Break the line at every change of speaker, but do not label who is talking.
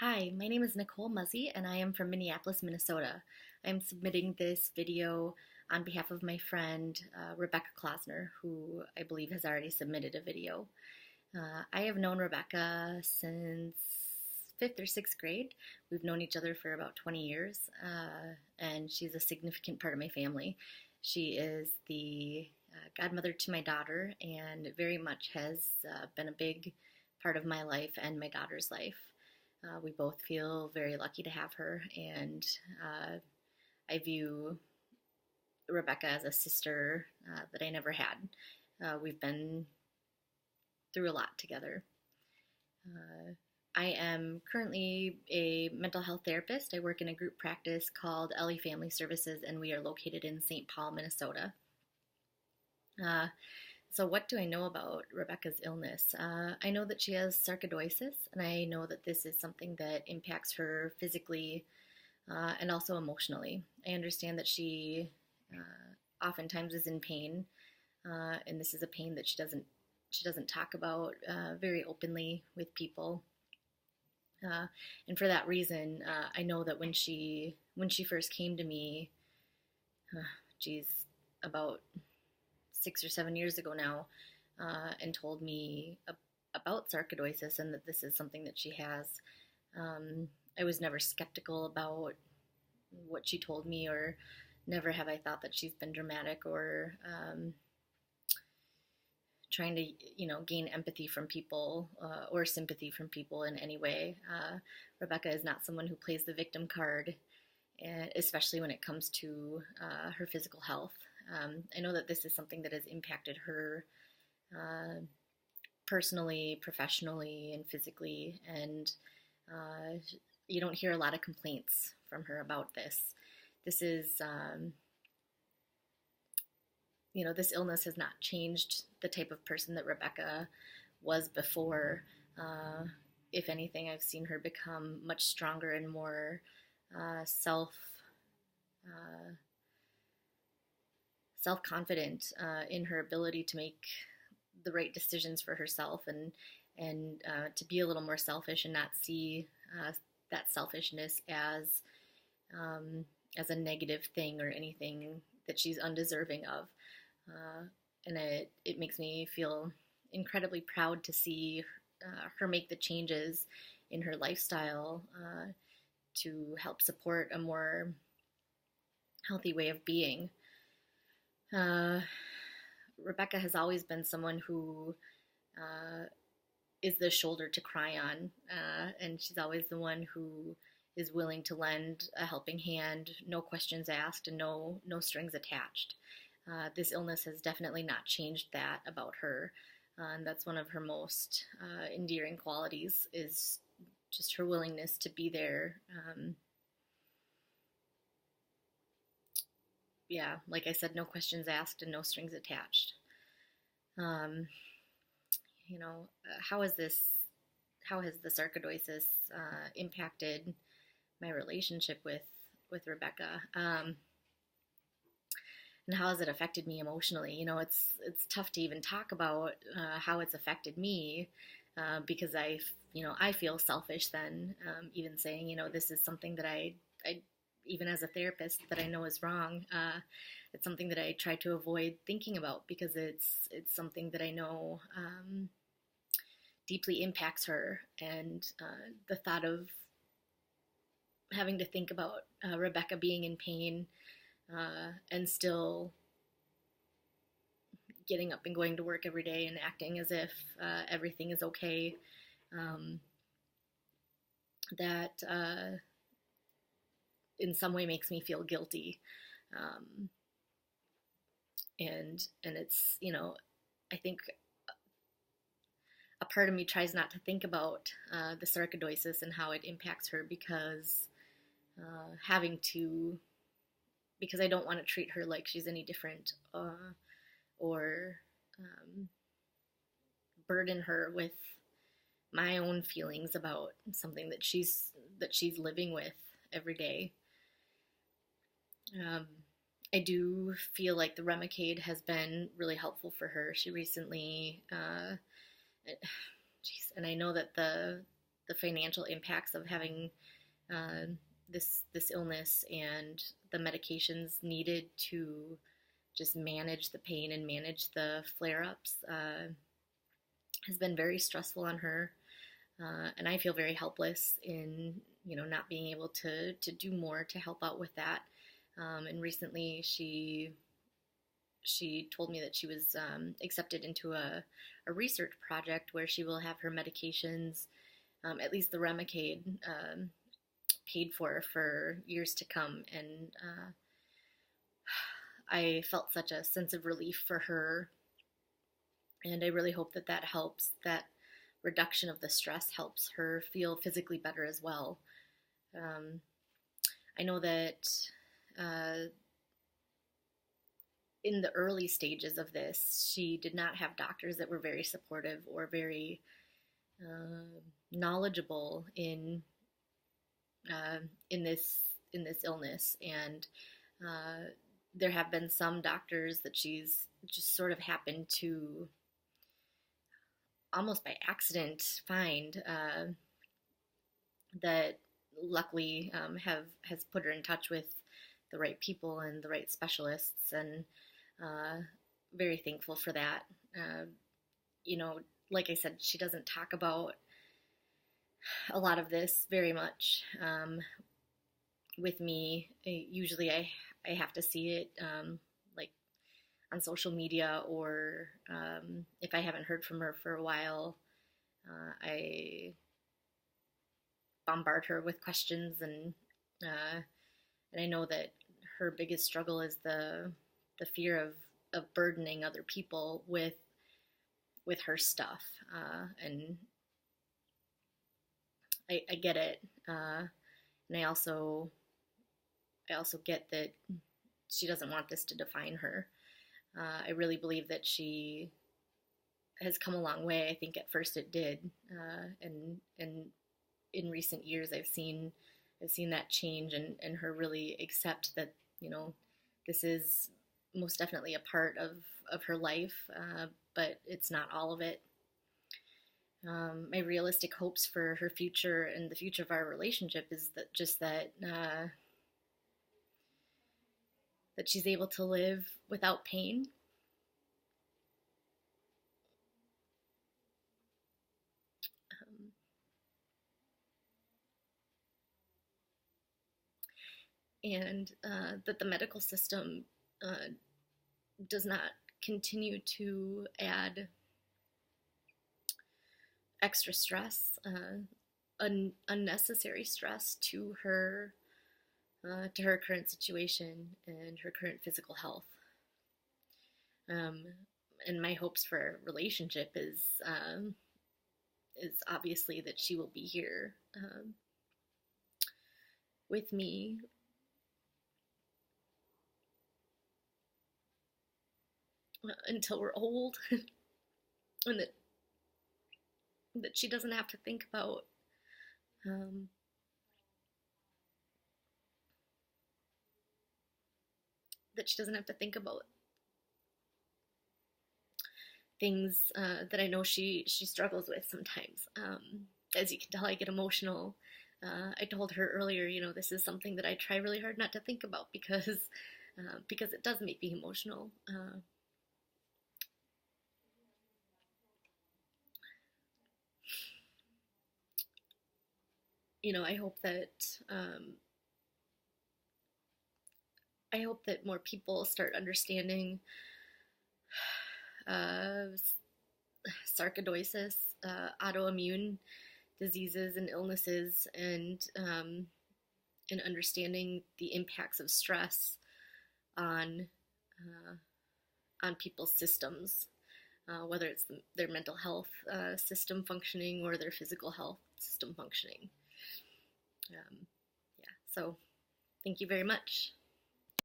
Hi, my name is Nicole Muzzy and I am from Minneapolis, Minnesota. I'm submitting this video on behalf of my friend Rebecca Klosner, who I believe has already submitted a video. I have known Rebecca since fifth or sixth grade. We've known each other for about 20 years, and she's a significant part of my family. She is the godmother to my daughter and very much has been a big part of my life and my daughter's life. We both feel very lucky to have her, and I view Rebecca as a sister that I never had. We've been through a lot together. I am currently a mental health therapist. I work in a group practice called Ellie Family Services, and we are located in St. Paul, Minnesota. Uh, so, what do I know about Rebecca's illness? I know that she has sarcoidosis, and I know that this is something that impacts her physically and also emotionally. I understand that she oftentimes is in pain, and this is a pain that she doesn't talk about very openly with people. And for that reason, I know that when she first came to me, uh, geez, about 6 or 7 years ago now, and told me about sarcoidosis and that this is something that she has. I was never skeptical about what she told me, or never have I thought that she's been dramatic or trying to, gain empathy from people or sympathy from people in any way. Rebecca is not someone who plays the victim card, especially when it comes to her physical health. I know that this is something that has impacted her personally, professionally, and physically, and you don't hear a lot of complaints from her about this. This is, this illness has not changed the type of person that Rebecca was before. Uh, if anything, I've seen her become much stronger and more self uh, self confident in her ability to make the right decisions for herself, and to be a little more selfish and not see that selfishness um, as a negative thing or anything that she's undeserving of. Uh, and it makes me feel incredibly proud to see her make the changes in her lifestyle to help support a more healthy way of being. Uh, Rebecca has always been someone who uh, is the shoulder to cry on, and she's always the one who is willing to lend a helping hand, no questions asked, and no strings attached. This illness has definitely not changed that about her, and that's one of her most endearing qualities is just her willingness to be there. Yeah, like I said, no questions asked and no strings attached. Um, how is this? How has the sarcoidosis impacted my relationship with Rebecca? And how has it affected me emotionally? It's tough to even talk about how it's affected me because I feel selfish then, even saying, this is something that I even as a therapist that I know is wrong. It's something that I try to avoid thinking about because it's something that I know deeply impacts her, and the thought of having to think about Rebecca being in pain and still getting up and going to work every day and acting as if everything is okay, um, that in some way makes me feel guilty. Um, and it's, I think a part of me tries not to think about the sarcoidosis and how it impacts her because having to, because I don't want to treat her like she's any different or um, burden her with my own feelings about something that she's living with every day. Um, I do feel like the Remicade has been really helpful for her. She recently, geez, and I know that the the financial impacts of having uh, this illness and the medications needed to just manage the pain and manage the flare-ups has been very stressful on her. And I feel very helpless in, not being able to do more to help out with that. And recently she told me that she was accepted into a research project where she will have her medications, at least the Remicade, paid for years to come. And I felt such a sense of relief for her. And I really hope that that helps, that reduction of the stress helps her feel physically better as well. I know that in the early stages of this, she did not have doctors that were very supportive or very knowledgeable in this illness, and there have been some doctors that she's just sort of happened to almost by accident find that luckily has put her in touch with the right people and the right specialists, and very thankful for that. Like I said, she doesn't talk about a lot of this very much with me. Usually I have to see it like on social media, or if I haven't heard from her for a while, I bombard her with questions, and I know that her biggest struggle is the fear of burdening other people with her stuff, and I get it, and I also get that she doesn't want this to define her. I really believe that she has come a long way. I think at first it did, and in recent years I've seen that change, and her really accept that this is most definitely a part of her life, but it's not all of it. My realistic hopes for her future and the future of our relationship is that she's able to live without pain. And that the medical system does not continue to add extra stress, unnecessary stress to her current situation and her current physical health. And my hopes for a relationship is obviously that she will be here with me until we're old, and that she doesn't have to think about things that I know she struggles with sometimes. As you can tell, I get emotional. I told her earlier, this is something that I try really hard not to think about because it does make me emotional. I hope that more people start understanding sarcoidosis, autoimmune diseases and illnesses, and understanding the impacts of stress on people's systems, whether it's their mental health system functioning or their physical health system functioning. Yeah, so thank you very much.